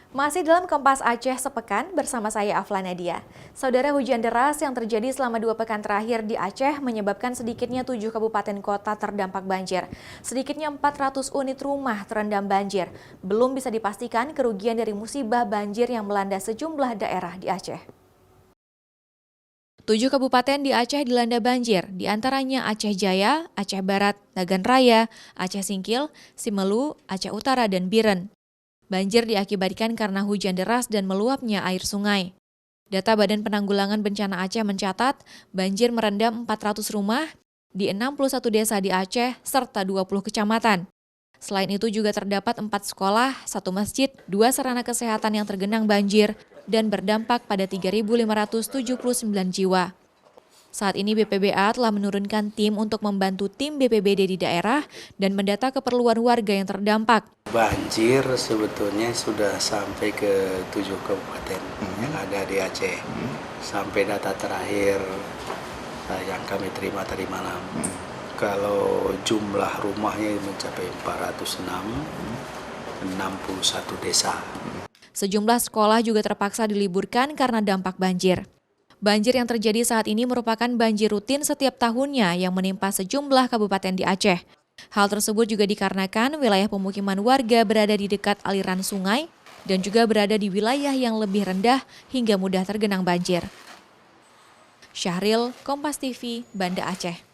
Masih dalam Kompas Aceh sepekan bersama saya Afla Nadia. Saudara, hujan deras yang terjadi selama 2 pekan terakhir di Aceh menyebabkan sedikitnya 7 kabupaten kota terdampak banjir. Sedikitnya 400 unit rumah terendam banjir. Belum bisa dipastikan kerugian dari musibah banjir yang melanda sejumlah daerah di Aceh. 7 kabupaten di Aceh dilanda banjir, diantaranya Aceh Jaya, Aceh Barat, Nagan Raya, Aceh Singkil, Simelu, Aceh Utara, dan Biren. Banjir diakibatkan karena hujan deras dan meluapnya air sungai. Data Badan Penanggulangan Bencana Aceh mencatat banjir merendam 400 rumah di 61 desa di Aceh serta 20 kecamatan. Selain itu juga terdapat 4 sekolah, 1 masjid, 2 sarana kesehatan yang tergenang banjir dan berdampak pada 3.579 jiwa. Saat ini BPBA telah menurunkan tim untuk membantu tim BPBD di daerah dan mendata keperluan warga yang terdampak. Banjir sebetulnya sudah sampai ke 7 kabupaten yang ada di Aceh. Sampai data terakhir yang kami terima tadi malam. Kalau jumlah rumahnya mencapai 406, 61 desa. Sejumlah sekolah juga terpaksa diliburkan karena dampak banjir. Banjir yang terjadi saat ini merupakan banjir rutin setiap tahunnya yang menimpa sejumlah kabupaten di Aceh. Hal tersebut juga dikarenakan wilayah pemukiman warga berada di dekat aliran sungai dan juga berada di wilayah yang lebih rendah hingga mudah tergenang banjir. Syahril, Kompas TV, Banda Aceh.